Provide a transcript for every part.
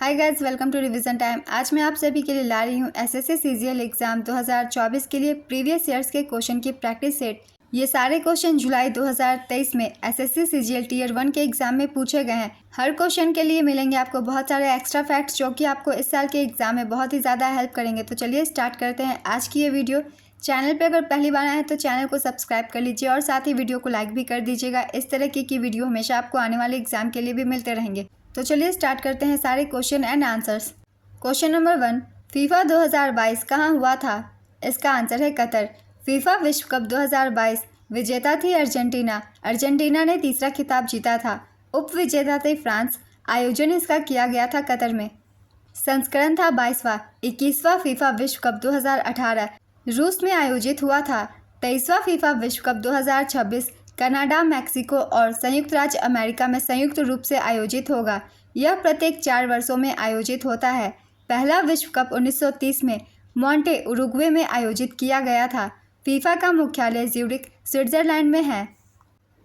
Hi guys, welcome to revision time. आज मैं आप सभी के लिए ला रही हूँ एसएससी सीजीएल एग्जाम 2024 के लिए प्रीवियस ईयर्स के क्वेश्चन की प्रैक्टिस सेट। ये सारे क्वेश्चन जुलाई 2023 में एसएससी सीजीएल टीयर 1 के एग्जाम में पूछे गए हैं। हर क्वेश्चन के लिए मिलेंगे आपको बहुत सारे एक्स्ट्रा फैक्ट्स जो कि आपको इस साल के एग्जाम में बहुत ही ज़्यादा हेल्प करेंगे। तो चलिए स्टार्ट करते हैं आज की ये वीडियो। चैनल पर अगर पहली बार आए हैं तो चैनल को सब्सक्राइब कर लीजिए और साथ ही वीडियो को लाइक भी कर दीजिएगा। इस तरह की वीडियो हमेशा आपको आने वाले एग्जाम के लिए भी मिलते रहेंगे। तो चलिए स्टार्ट करते हैं सारे question and answers. Question number 1, FIFA 2022 कहाँ हुआ था? इसका आंसर है कतर। फीफा विश्व कप 2022 विजेता थी अर्जेंटीना। अर्जेंटीना ने तीसरा खिताब जीता था। उप विजेता थे फ्रांस। आयोजन इसका किया गया था कतर में। संस्करण था 22वां। 21वां फीफा विश्व कप 2018 रूस में आयोजित हुआ था। 23वां फीफा विश्व कप 2026 कनाडा, मैक्सिको और संयुक्त राज्य अमेरिका में संयुक्त रूप से आयोजित होगा। यह प्रत्येक 4 वर्षों में आयोजित होता है। पहला विश्व कप 1930 में मॉन्टे उरुग्वे में आयोजित किया गया था। फीफा का मुख्यालय ज्यूरिख, स्विट्जरलैंड में है।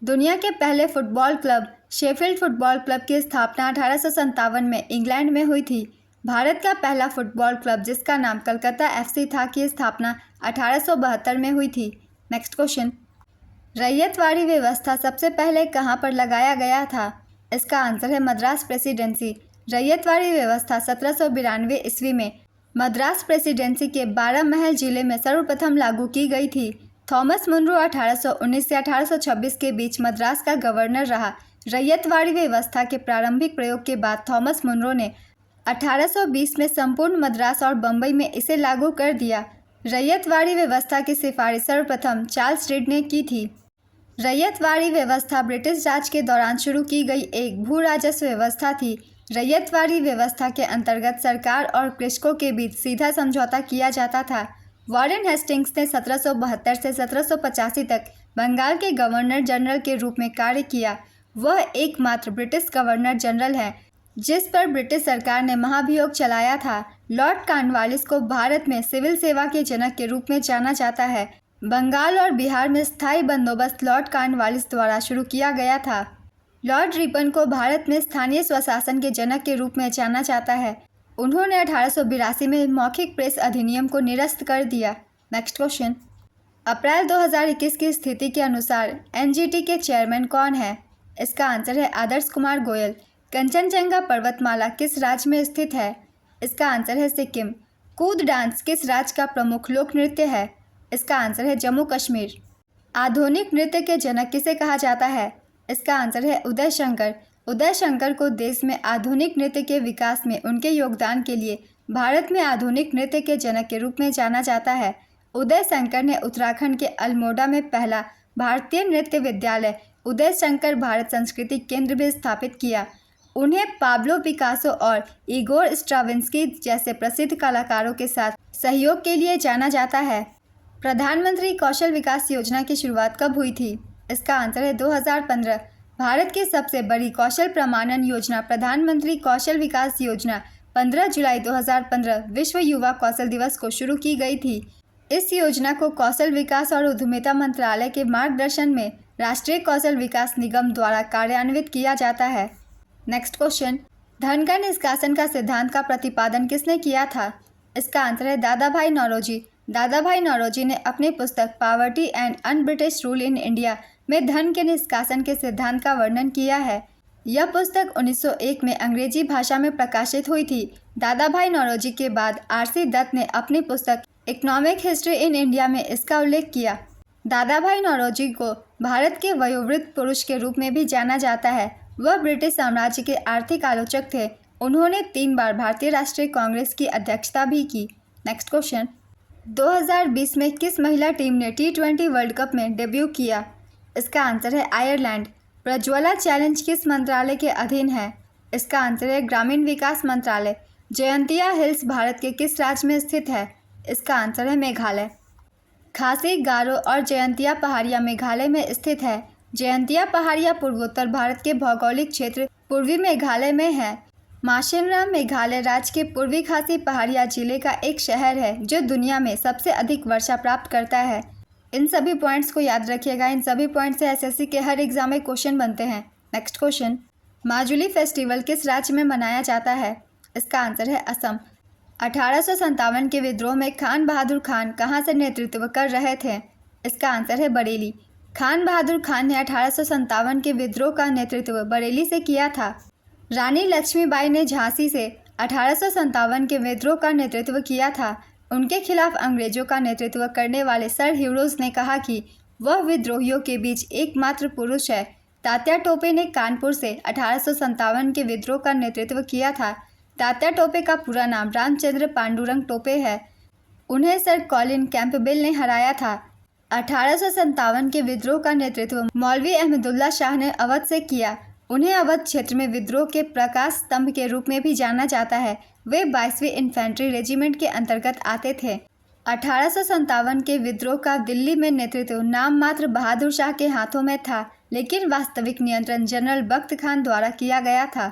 दुनिया के पहले football club Sheffield football club की स्थापना 1857 में इंग्लैंड में हुई थी। भारत का पहला फुटबॉल क्लब जिसका नाम कलकत्ता एफसी था की स्थापना 1872 में हुई थी। नेक्स्ट क्वेश्चन, रैयतवाड़ी व्यवस्था सबसे पहले कहाँ पर लगाया गया था? इसका आंसर है मद्रास प्रेसिडेंसी। रैयतवाड़ी व्यवस्था 1792 ईस्वी में मद्रास प्रेसिडेंसी के 12 महल जिले में सर्वप्रथम लागू की गई थी। थॉमस मुनरो 1819 से 1826 के बीच मद्रास का गवर्नर रहा। रैयतवाड़ी व्यवस्था के प्रारंभिक प्रयोग के बाद थॉमस मुनरो ने 1820 में संपूर्ण मद्रास और बम्बई में इसे लागू कर दिया। रैयतवाड़ी व्यवस्था की सिफारिश सर्वप्रथम चार्ल्स रीड ने की थी। रैयतवाड़ी व्यवस्था ब्रिटिश राज के दौरान शुरू की गई एक भू राजस्व व्यवस्था थी। रैयतवाड़ी व्यवस्था के अंतर्गत सरकार और कृषकों के बीच सीधा समझौता किया जाता था। वॉरेन हेस्टिंग्स ने 1772 से 1785 तक बंगाल के गवर्नर जनरल के रूप में कार्य किया। वह एकमात्र ब्रिटिश गवर्नर जनरल है जिस पर ब्रिटिश सरकार ने महाभियोग चलाया था। लॉर्ड कॉर्नवालिस को भारत में सिविल सेवा के जनक के रूप में जाना जाता है। बंगाल और बिहार में स्थायी बंदोबस्त लॉर्ड कॉर्नवालिस द्वारा शुरू किया गया था। लॉर्ड रिपन को भारत में स्थानीय स्वशासन के जनक के रूप में जाना जाता है। उन्होंने 1882 में मौखिक प्रेस अधिनियम को निरस्त कर दिया। नेक्स्ट क्वेश्चन, अप्रैल 2021 की स्थिति के अनुसार एनजीटी के चेयरमैन कौन है? इसका आंसर है आदर्श कुमार गोयल। कंचनजंगा पर्वतमाला किस राज्य में स्थित है? इसका आंसर है सिक्किम। कूद डांस किस राज्य का प्रमुख लोक नृत्य है? इसका आंसर है जम्मू कश्मीर। आधुनिक नृत्य के जनक किसे कहा जाता है? इसका आंसर है उदय शंकर। उदय शंकर को देश में आधुनिक नृत्य के विकास में उनके योगदान के लिए भारत में आधुनिक नृत्य के जनक के रूप में जाना जाता है। उदय शंकर ने उत्तराखंड के अल्मोड़ा में पहला भारतीय नृत्य विद्यालय उदय शंकर भारत सांस्कृतिक केंद्र भी स्थापित किया। उन्हें पाब्लो पिकासो और इगोर स्ट्राविंस्की जैसे प्रसिद्ध कलाकारों के साथ सहयोग के लिए जाना जाता है। प्रधानमंत्री कौशल विकास योजना की शुरुआत कब हुई थी? इसका आंसर है 2015। भारत की सबसे बड़ी कौशल प्रमाणन योजना प्रधानमंत्री कौशल विकास योजना 15 जुलाई 2015 विश्व युवा कौशल दिवस को शुरू की गई थी। इस योजना को कौशल विकास और उद्यमिता मंत्रालय के मार्गदर्शन में राष्ट्रीय कौशल विकास निगम द्वारा कार्यान्वित किया जाता है। नेक्स्ट क्वेश्चन, धन का निष्कासन का सिद्धांत का प्रतिपादन किसने किया था? इसका आंसर है दादा भाई नौरोजी। दादा भाई नौरोजी ने अपनी पुस्तक poverty and un British rule in India में धन के निष्कासन के सिद्धांत का वर्णन किया है। यह पुस्तक 1901 में अंग्रेजी भाषा में प्रकाशित हुई थी। दादा भाई नौरोजी के बाद आरसी दत्त ने अपनी पुस्तक इकोनॉमिक हिस्ट्री इन इंडिया में इसका उल्लेख किया। दादा भाई नौरोजी को भारत के वयोवृद्ध पुरुष के रूप में भी जाना जाता है। वह ब्रिटिश साम्राज्य के आर्थिक आलोचक थे। उन्होंने 3 बार भारतीय राष्ट्रीय कांग्रेस की अध्यक्षता भी की। नेक्स्ट क्वेश्चन, 2020 में किस महिला टीम ने T20 वर्ल्ड कप में डेब्यू किया? इसका आंसर है आयरलैंड। प्रज्वला चैलेंज किस मंत्रालय के अधीन है? इसका आंसर है ग्रामीण विकास मंत्रालय। जयंतिया हिल्स भारत के किस राज्य में स्थित है? इसका आंसर है मेघालय। खासी, गारो और जयंतिया पहाड़ियाँ मेघालय में स्थित है। जयंतिया पहाड़ियाँ पूर्वोत्तर भारत के भौगोलिक क्षेत्र पूर्वी मेघालय में है। माशिमरा मेघालय राज्य के पूर्वी खासी पहाड़िया जिले का एक शहर है जो दुनिया में सबसे अधिक वर्षा प्राप्त करता है। इन सभी पॉइंट्स को याद रखिएगा। इन सभी पॉइंट्स से एसएससी के हर एग्जाम में क्वेश्चन बनते हैं। नेक्स्ट क्वेश्चन, माजुली फेस्टिवल किस राज्य में मनाया जाता है? इसका आंसर है असम। 1857 के विद्रोह में खान बहादुर खान कहाँ से नेतृत्व कर रहे थे? इसका आंसर है बरेली। खान बहादुर खान ने 1857 के विद्रोह का नेतृत्व बरेली से किया था। रानी लक्ष्मीबाई ने झांसी से 1857 के विद्रोह का नेतृत्व किया था। उनके खिलाफ अंग्रेजों का नेतृत्व करने वाले सर ह्यूरोज ने कहा कि वह विद्रोहियों के बीच एकमात्र पुरुष है। तात्या टोपे ने कानपुर से 1857 के विद्रोह का नेतृत्व किया था। तात्या टोपे का पूरा नाम रामचंद्र पांडुरंग टोपे है। उन्हें सर कॉलिन कैंपबेल ने हराया था। 1857 के विद्रोह का नेतृत्व मौलवी अहमदुल्ला शाह ने अवध से किया। उन्हें अवध क्षेत्र में विद्रोह के प्रकाश स्तंभ के रूप में भी जाना जाता है। वे 22वीं इन्फेंट्री रेजिमेंट के अंतर्गत आते थे। 1857 के विद्रोह का दिल्ली में नेतृत्व नाम मात्र बहादुर शाह के हाथों में था, लेकिन वास्तविक नियंत्रण जनरल बख्त खान द्वारा किया गया था।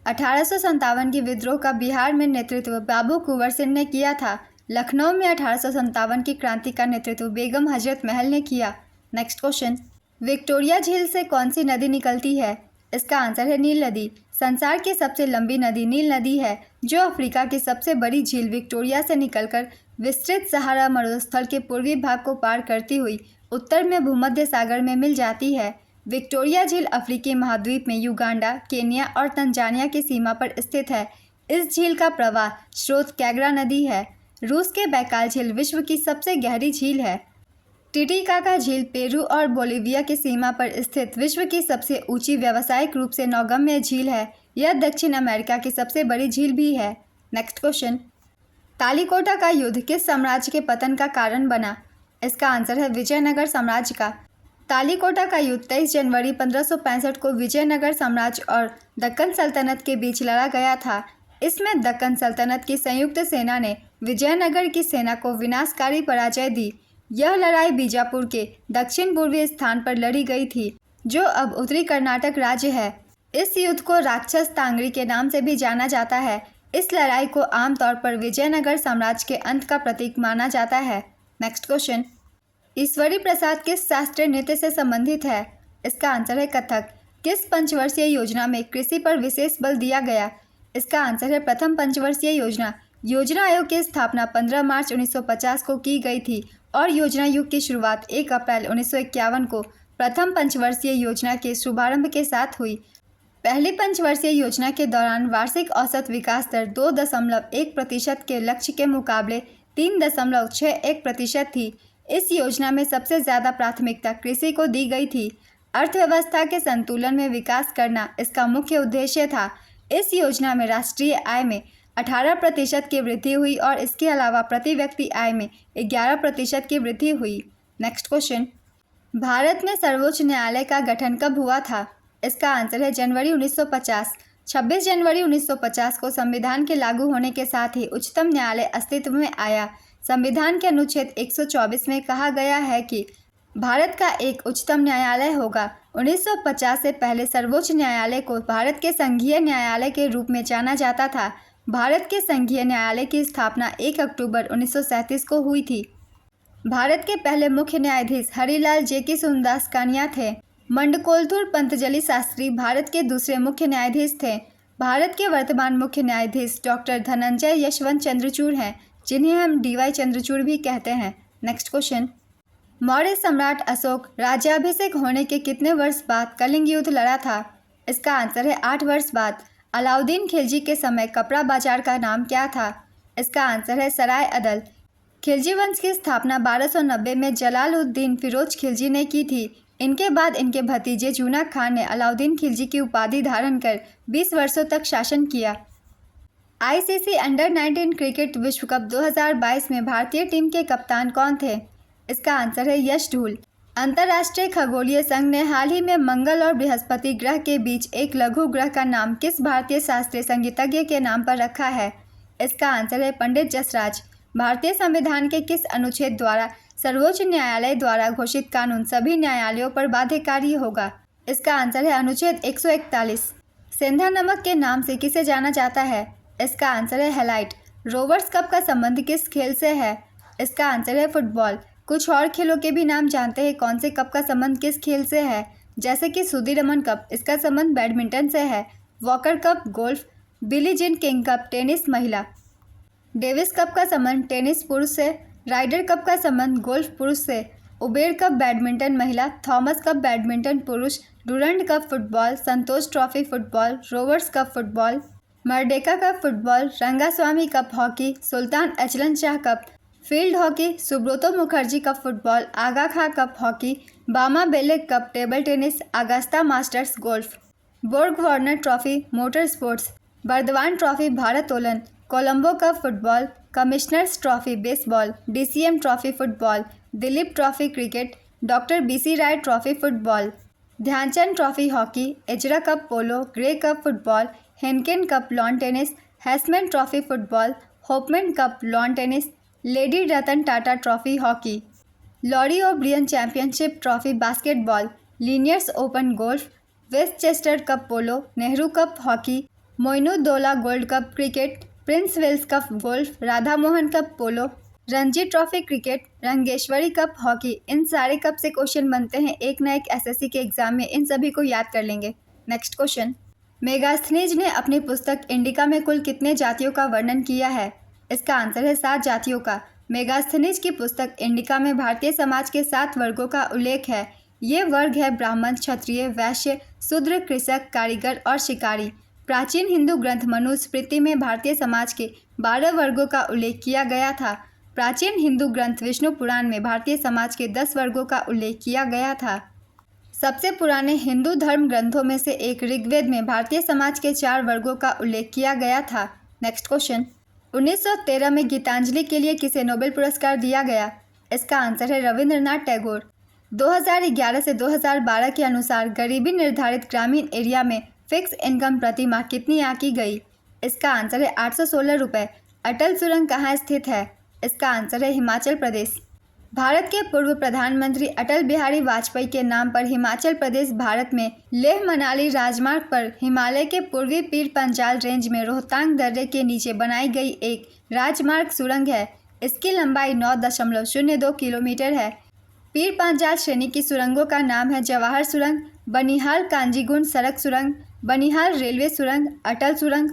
1857 के विद्रोह का बिहार में नेतृत्व बाबू कुंवर सिंह ने किया था। लखनऊ में 1857 की क्रांति का नेतृत्व बेगम हजरत महल ने किया। नेक्स्ट क्वेश्चन, विक्टोरिया झील से कौन सी नदी निकलती है? इसका आंसर है नील नदी। संसार की सबसे लंबी नदी नील नदी है, जो अफ्रीका की सबसे बड़ी झील विक्टोरिया से निकलकर विस्तृत सहारा मरुस्थल के पूर्वी भाग को पार करती हुई उत्तर में भूमध्य सागर में मिल जाती है। विक्टोरिया झील अफ्रीकी महाद्वीप में युगांडा, केन्या और तंजानिया की सीमा पर स्थित है। इस झील का प्रवाह स्रोत कैगरा नदी है। रूस के बैकाल झील विश्व की सबसे गहरी झील है। टिटिकाका झील पेरू और बोलिविया की सीमा पर स्थित विश्व की सबसे ऊंची व्यावसायिक रूप से नौगम्य झील है। यह दक्षिण अमेरिका की सबसे बड़ी झील भी है। नेक्स्ट क्वेश्चन, तालीकोटा का युद्ध किस साम्राज्य के पतन का कारण बना? इसका आंसर है विजयनगर साम्राज्य का। तालीकोटा का युद्ध 23 जनवरी 1565 को विजयनगर साम्राज्य और दक्कन सल्तनत के बीच लड़ा गया था। इसमें दक्कन सल्तनत की संयुक्त सेना ने विजयनगर की सेना को विनाशकारी पराजय दी। यह लड़ाई बीजापुर के दक्षिण पूर्वी स्थान पर लड़ी गई थी, जो अब उत्तरी कर्नाटक राज्य है। इस युद्ध को राक्षस तांगरी के नाम से भी जाना जाता है। इस लड़ाई को आमतौर पर विजयनगर साम्राज्य के अंत का प्रतीक माना जाता है। नेक्स्ट क्वेश्चन, ईश्वरी प्रसाद किस शास्त्रीय नृत्य से संबंधित है? इसका आंसर है कथक। किस पंचवर्षीय योजना में कृषि पर विशेष बल दिया गया? इसका आंसर है प्रथम पंचवर्षीय योजना। योजना आयोग की स्थापना 15 मार्च 1950 को की गई थी और योजना युग की शुरुआत 1 अप्रैल 1951 को प्रथम पंचवर्षीय योजना के शुभारंभ के साथ हुई। पहली पंचवर्षीय योजना के दौरान वार्षिक औसत विकास दर 2.1% के लक्ष्य के मुकाबले 3.61% थी। इस योजना में सबसे ज़्यादा प्राथमिकता कृषि को दी गई थी। अर्थव्यवस्था के संतुलन में विकास करना इसका मुख्य उद्देश्य था। इस योजना में राष्ट्रीय आय में 18% की वृद्धि हुई और इसके अलावा प्रति व्यक्ति आय में 11% की वृद्धि हुई। नेक्स्ट क्वेश्चन, भारत में सर्वोच्च न्यायालय का गठन कब हुआ था? इसका आंसर है जनवरी 1950। 26 जनवरी 1950 को संविधान के लागू होने के साथ ही उच्चतम न्यायालय अस्तित्व में आया। संविधान के अनुच्छेद 124 में कहा गया है कि भारत का एक उच्चतम न्यायालय होगा। 1950 से पहले सर्वोच्च न्यायालय को भारत के संघीय न्यायालय के रूप में जाना जाता था। भारत के संघीय न्यायालय की स्थापना 1 अक्टूबर 1937 को हुई थी। भारत के पहले मुख्य न्यायाधीश हरिलाल जेकी सुंदरदास कानिया थे। मंडकोलथुर पंतजलि शास्त्री भारत के दूसरे मुख्य न्यायाधीश थे। भारत के वर्तमान मुख्य न्यायाधीश डॉक्टर धनंजय यशवंत चंद्रचूड़ हैं, जिन्हें हम DY चंद्रचूड़ भी कहते हैं। नेक्स्ट क्वेश्चन, मौर्य सम्राट अशोक राज्याभिषेक होने के कितने वर्ष बाद कलिंग युद्ध लड़ा था? इसका आंसर है 8 वर्ष बाद। अलाउद्दीन खिलजी के समय कपड़ा बाजार का नाम क्या था? इसका आंसर है सराय अदल। खिलजी वंश की स्थापना 1290 में जलालुद्दीन फिरोज खिलजी ने की थी। इनके बाद इनके भतीजे जूना खान ने अलाउद्दीन खिलजी की उपाधि धारण कर 20 वर्षों तक शासन किया। ICC अंडर-19 क्रिकेट विश्व कप 2022 में भारतीय टीम के कप्तान कौन थे? इसका आंसर है यश ढूल। अंतर्राष्ट्रीय खगोलीय संघ ने हाल ही में मंगल और बृहस्पति ग्रह के बीच एक लघु ग्रह का नाम किस भारतीय शास्त्रीय संगीतज्ञ के नाम पर रखा है? इसका आंसर है पंडित जसराज। भारतीय संविधान के किस अनुच्छेद द्वारा सर्वोच्च न्यायालय द्वारा घोषित कानून सभी न्यायालयों पर बाध्यकारी होगा? इसका आंसर है अनुच्छेद 141। सेंधा नमक के नाम से किसे जाना जाता है? इसका आंसर है हेलाइट। रोवर्स कप का संबंध किस खेल से है? इसका आंसर है फुटबॉल। कुछ और खेलों के भी नाम जानते हैं कौन से कप का संबंध किस खेल से है? जैसे कि सुधीरमन कप, इसका संबंध बैडमिंटन से है। Walker cup golf, Billie Jean King cup tennis महिला। डेविस कप का संबंध टेनिस पुरुष से, राइडर कप का संबंध गोल्फ पुरुष से, उबेर कप बैडमिंटन महिला, थॉमस कप बैडमिंटन पुरुष, Durand cup football, Santosh trophy football, Rovers cup football, Merdeka cup football, Rangaswamy cup hockey, Sultan Azlan Shah cup field hockey, Subroto Mukherjee cup football, Aga Khan cup hockey, Barna Bellack cup table tennis, Augusta masters golf, Borg Warner trophy motor sports, Burdwan trophy भारोत्तोलन, Colombo cup football, commissioners trophy baseball, DCM trophy football, Dilip trophy cricket, doctor BC Roy trophy football, Dhyanchand trophy hockey, Ezra cup polo, Grey cup football, Heineken cup lawn tennis, Heisman trophy football, Hopman cup lawn tennis, lady Ratan Tata trophy hockey, Larry O'Brien championship trophy basketball, लीनियर्स open golf, Westchester cup polo, Nehru cup hockey, Moinuddaula gold cup cricket, prince Wales cup golf, Radha Mohan cup polo, Ranji trophy cricket, Rangeshwari cup hockey. इन सारे cup से question बनते हैं एक ना एक SSC के एग्जाम में, इन सभी को याद कर लेंगे। नेक्स्ट क्वेश्चन, मेगास्थनीज ने अपनी पुस्तक इंडिका में कुल कितने जातियों का वर्णन किया है? इसका आंसर है 7 जातियों का। मेगास्थनीज की पुस्तक इंडिका में भारतीय समाज के 7 वर्गों का उल्लेख है। ये वर्ग है ब्राह्मण, क्षत्रिय, वैश्य, शूद्र, कृषक, कारीगर और शिकारी। प्राचीन हिंदू ग्रंथ मनुस्मृति में भारतीय समाज के 12 वर्गों का उल्लेख किया गया था। प्राचीन हिंदू ग्रंथ विष्णु पुराण में भारतीय समाज के 10 वर्गों का उल्लेख किया गया था। सबसे पुराने हिंदू धर्म ग्रंथों में से एक ऋग्वेद में भारतीय समाज के 4 वर्गों का उल्लेख किया गया था। नेक्स्ट क्वेश्चन, 1913 में गीतांजलि के लिए किसे नोबेल पुरस्कार दिया गया? इसका आंसर है रविंद्रनाथ टैगोर। 2011 से 2012 के अनुसार गरीबी निर्धारित ग्रामीण एरिया में फिक्स इनकम प्रति माह कितनी आंकी गई? इसका आंसर है 816 रुपये। अटल सुरंग कहाँ स्थित है? इसका आंसर है हिमाचल प्रदेश। भारत के पूर्व प्रधानमंत्री अटल बिहारी वाजपेयी के नाम पर हिमाचल प्रदेश भारत में लेह मनाली राजमार्ग पर हिमालय के पूर्वी पीर पंजाल रेंज में रोहतांग दर्रे के नीचे बनाई गई एक राजमार्ग सुरंग है। इसकी लंबाई 9.02 किलोमीटर है। पीर पंजाल श्रेणी की सुरंगों का नाम है जवाहर सुरंग, बनिहाल कांजीगुंड सड़क सुरंग, बनिहाल रेलवे सुरंग, अटल सुरंग।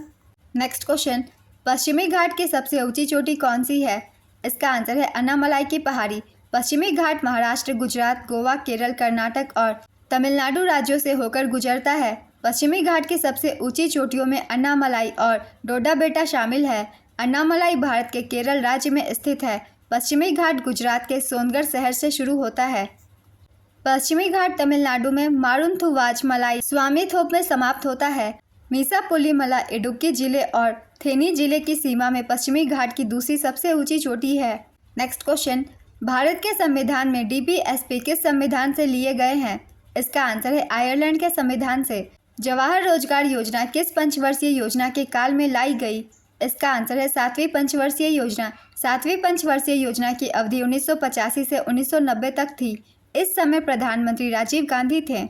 नेक्स्ट क्वेश्चन, पश्चिमी घाट की सबसे ऊंची चोटी कौन सी है? इसका आंसर है अन्नामलाई की पहाड़ी। पश्चिमी घाट महाराष्ट्र, गुजरात, गोवा, केरल, कर्नाटक और तमिलनाडु राज्यों से होकर गुजरता है। पश्चिमी घाट की सबसे ऊंची चोटियों में अन्नामलाई और डोडा बेटा शामिल है। अन्नामलाई भारत के केरल राज्य में स्थित है। पश्चिमी घाट गुजरात के सोनगढ़ शहर से शुरू होता है। पश्चिमी घाट तमिलनाडु में मारुंथुवाज मलाई स्वामीथोप में समाप्त होता है। मीसापुलिमला इडुक्की जिले और थेनी जिले की सीमा में पश्चिमी घाट की दूसरी सबसे ऊंची चोटी है। नेक्स्ट क्वेश्चन, भारत के संविधान में डीपीएसपी किस संविधान से लिए गए हैं? इसका आंसर है आयरलैंड के संविधान से। जवाहर रोजगार योजना किस पंचवर्षीय योजना के काल में लाई गई? इसका आंसर है 7वीं पंचवर्षीय योजना। 7वीं पंचवर्षीय योजना की अवधि 1985 से 1990 तक थी। इस समय प्रधानमंत्री राजीव गांधी थे।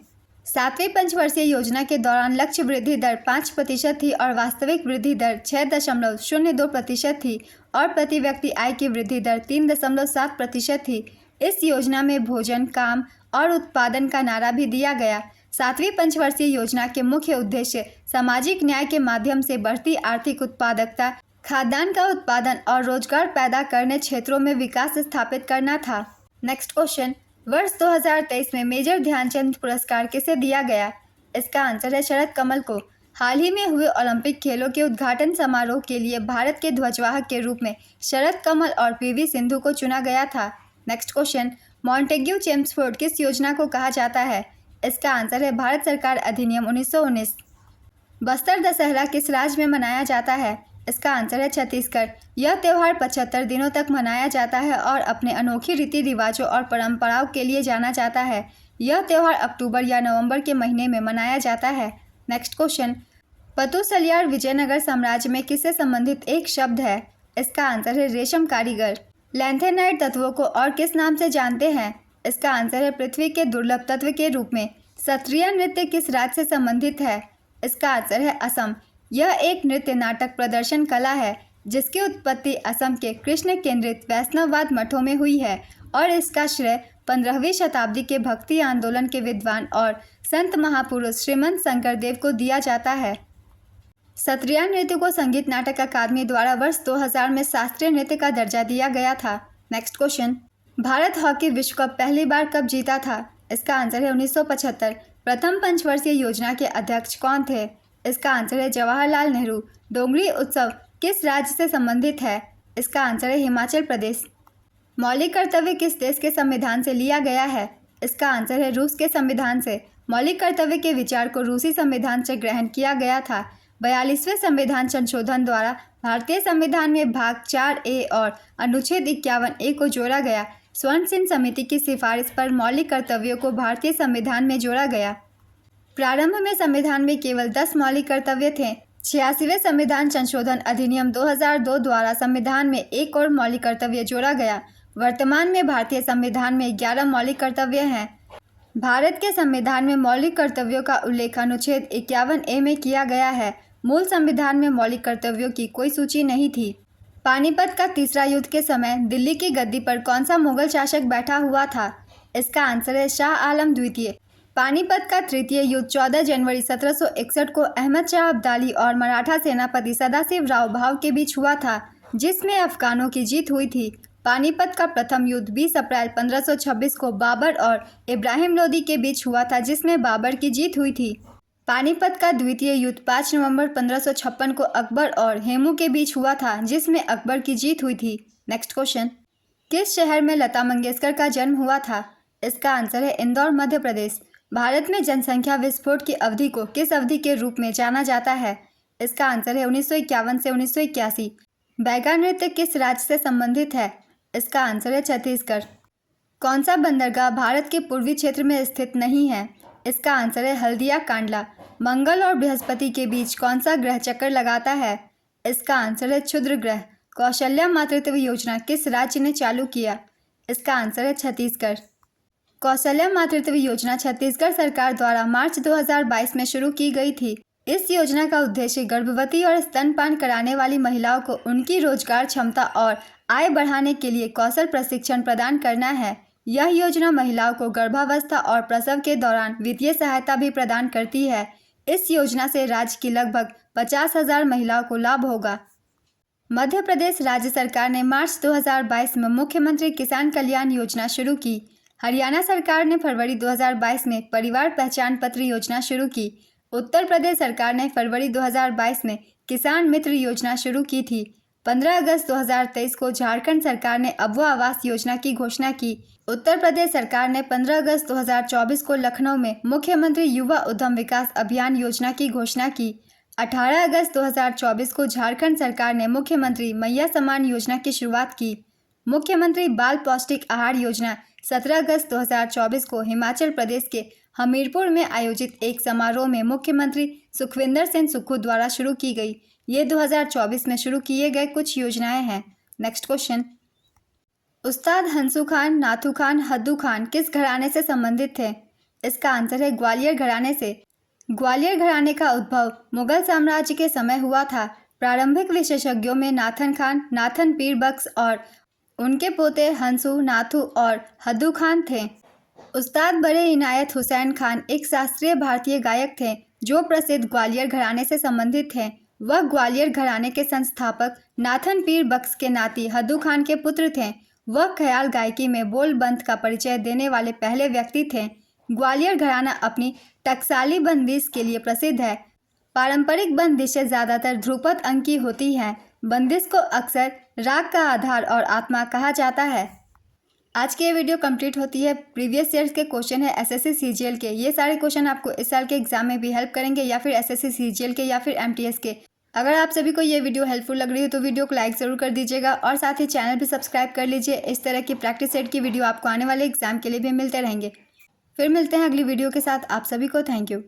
7वीं पंचवर्षीय योजना के दौरान लक्ष्य वृद्धि दर 5% थी और वास्तविक वृद्धि दर 6.02% थी और प्रति व्यक्ति आय की वृद्धि दर 3.7% थी। इस योजना में भोजन, काम और उत्पादन का नारा भी दिया गया। 7वीं पंचवर्षीय योजना के मुख्य उद्देश्य सामाजिक न्याय के माध्यम से बढ़ती आर्थिक उत्पादकता, खाद्यान्न का उत्पादन और रोजगार पैदा करने क्षेत्रों में विकास स्थापित करना था। नेक्स्ट क्वेश्चन, वर्ष 2023 में मेजर ध्यानचंद पुरस्कार किसे दिया गया? इसका आंसर है शरद कमल को। हाल ही में हुए ओलंपिक खेलों के उद्घाटन समारोह के लिए भारत के ध्वजवाहक के रूप में शरद कमल और पीवी सिंधु को चुना गया था। नेक्स्ट क्वेश्चन, मॉन्टेग्यू चेम्सफोर्ड किस योजना को कहा जाता है? इसका आंसर है भारत सरकार अधिनियम 1919। बस्तर दशहरा किस राज्य में मनाया जाता है? इसका आंसर है छत्तीसगढ़। यह त्यौहार 75 दिनों तक मनाया जाता है और अपने अनोखी रीति रिवाजों और परंपराओं के लिए जाना जाता है। यह त्यौहार अक्टूबर या नवंबर के महीने में मनाया जाता है। नेक्स्ट क्वेश्चन, पतुसलियार विजयनगर साम्राज्य में किससे संबंधित एक शब्द है? इसका आंसर है रेशम कारीगर। लैंथेनाइट तत्वों को और किस नाम से जानते हैं? इसका आंसर है पृथ्वी के दुर्लभ तत्व के रूप में। सत्रिया नृत्य किस राज्य से संबंधित है? इसका आंसर है असम। यह एक नृत्य नाटक प्रदर्शन कला है जिसकी उत्पत्ति असम के कृष्ण केंद्रित वैष्णववाद मठों में हुई है और इसका श्रेय 15वीं शताब्दी के भक्ति आंदोलन के विद्वान और संत महापुरुष श्रीमंत शंकरदेव को दिया जाता है। सत्रिया नृत्य को संगीत नाटक अकादमी द्वारा वर्ष 2000 में शास्त्रीय नृत्य का दर्जा दिया गया था। नेक्स्ट क्वेश्चन, भारत हॉकी विश्व कप पहली बार कब जीता था? इसका आंसर है 1975। प्रथम पंचवर्षीय योजना के अध्यक्ष कौन थे? इसका आंसर है जवाहरलाल नेहरू। डोंगरी उत्सव किस राज्य से संबंधित है? इसका आंसर है हिमाचल प्रदेश। मौलिक कर्तव्य किस देश के संविधान से लिया गया है? इसका आंसर है रूस के संविधान से। मौलिक कर्तव्य के विचार को रूसी संविधान से ग्रहण किया गया था। 42वें संविधान संशोधन द्वारा भारतीय संविधान में भाग 4A और अनुच्छेद 51A को जोड़ा गया। स्वर्ण सिंह समिति की सिफारिश पर मौलिक कर्तव्यों को भारतीय संविधान में जोड़ा गया। प्रारंभ में संविधान में केवल 10 मौलिक कर्तव्य थे। 86वें संविधान संशोधन अधिनियम 2002 द्वारा संविधान में एक और मौलिक कर्तव्य जोड़ा गया। वर्तमान में भारतीय संविधान में 11 मौलिक कर्तव्य हैं। भारत के संविधान में मौलिक कर्तव्यों का उल्लेख अनुच्छेद 51A में किया गया है। मूल संविधान में मौलिक कर्तव्यों की कोई सूची नहीं थी। पानीपत का तीसरा युद्ध के समय दिल्ली की गद्दी पर कौन सा मुगल शासक बैठा हुआ था? इसका आंसर है शाह आलम द्वितीय। पानीपत का तृतीय युद्ध 14 जनवरी 1761 को अहमद शाह अब्दाली और मराठा सेनापति सदाशिव राव भाव के बीच हुआ था, जिसमें अफगानों की जीत हुई थी। पानीपत का प्रथम युद्ध 20 अप्रैल 1526 को बाबर और इब्राहिम लोदी के बीच हुआ था, जिसमें बाबर की जीत हुई थी। पानीपत का द्वितीय युद्ध 5 नवंबर 1556 को अकबर और हेमू के बीच हुआ था, जिसमें अकबर की जीत हुई थी। नेक्स्ट क्वेश्चन, किस शहर में लता मंगेशकर का जन्म हुआ था? इसका आंसर है इंदौर, मध्य प्रदेश। भारत में जनसंख्या विस्फोट की अवधि को किस अवधि के रूप में जाना जाता है? इसका आंसर है 1951 से 1981। बैगा नृत्य किस राज्य से संबंधित है? इसका आंसर है छत्तीसगढ़। कौन सा बंदरगाह भारत के पूर्वी क्षेत्र में स्थित नहीं है? इसका आंसर है हल्दिया कांडला। मंगल और बृहस्पति के बीच कौन सा ग्रह चक्कर लगाता है? इसका आंसर है क्षुद्र ग्रह। कौशल्या मातृत्व योजना किस राज्य ने चालू किया? इसका आंसर है छत्तीसगढ़। कौशल्या मातृत्व योजना छत्तीसगढ़ सरकार द्वारा मार्च 2022 में शुरू की गई थी। इस योजना का उद्देश्य गर्भवती और स्तनपान कराने वाली महिलाओं को उनकी रोजगार क्षमता और आय बढ़ाने के लिए कौशल प्रशिक्षण प्रदान करना है। यह योजना महिलाओं को गर्भावस्था और प्रसव के दौरान वित्तीय सहायता भी प्रदान करती है। इस योजना से राज्य की लगभग 50,000 महिलाओं को लाभ होगा। मध्य प्रदेश राज्य सरकार ने मार्च 2022 में मुख्यमंत्री किसान कल्याण योजना शुरू की। हरियाणा सरकार ने फरवरी 2022 में परिवार पहचान पत्र योजना शुरू की। उत्तर प्रदेश सरकार ने फरवरी 2022 में किसान मित्र योजना शुरू की थी। 15 अगस्त 2023 को झारखंड सरकार ने अबुआ आवास योजना की घोषणा की। उत्तर प्रदेश सरकार ने 15 अगस्त 2024 को लखनऊ में मुख्यमंत्री युवा उद्यम विकास अभियान योजना की घोषणा की। 18 अगस्त 2024 को झारखंड सरकार ने मुख्यमंत्री मैया सम्मान योजना की शुरुआत की। मुख्यमंत्री बाल पौष्टिक आहार योजना 17 अगस्त 2024 को हिमाचल प्रदेश के हमीरपुर में आयोजित एक समारोह में मुख्यमंत्री सुखविंदर सिंह सुक्खू द्वारा शुरू की गई। ये 2024 में शुरू किए गए कुछ योजनाएं हैं। नेक्स्ट क्वेश्चन, उस्ताद हंसू खान, नाथू खान, हद्दू खान किस घराने से संबंधित थे? इसका आंसर है ग्वालियर घराने से। ग्वालियर घराने का उद्भव मुगल साम्राज्य के समय हुआ था। प्रारंभिक विशेषज्ञों में नाथन खान, नाथन पीर बख्श और उनके पोते हंसू, नाथू और हद्दू खान थे। उस्ताद बड़े इनायत हुसैन खान एक शास्त्रीय भारतीय गायक थे जो प्रसिद्ध ग्वालियर घराने से संबंधित थे। वह ग्वालियर घराने के संस्थापक नाथन पीर बख्श के नाती हद्दू खान के पुत्र थे। वह ख्याल गायकी में बोलबंद का परिचय देने वाले पहले व्यक्ति थे। ग्वालियर घराना अपनी टकसाली बंदिश के लिए प्रसिद्ध है। पारंपरिक बंदिशें ज़्यादातर ध्रुपद अंग की होती हैं। बंदिश को अक्सर राग का आधार और आत्मा कहा जाता है। आज की ये वीडियो कंप्लीट होती है। प्रीवियस ईयर्स के क्वेश्चन है एसएससी सीजीएल के। ये सारे क्वेश्चन आपको इस साल के एग्जाम में भी हेल्प करेंगे, या फिर एसएससी सीजीएल के या फिर एमटीएस के। अगर आप सभी को ये वीडियो हेल्पफुल लग रही हो तो वीडियो को लाइक ज़रूर कर दीजिएगा और साथ ही चैनल भी सब्सक्राइब कर लीजिए। इस तरह की प्रैक्टिस सेट की वीडियो आपको आने वाले एग्जाम के लिए भी मिलते रहेंगे। फिर मिलते हैं अगली वीडियो के साथ। आप सभी को थैंक यू।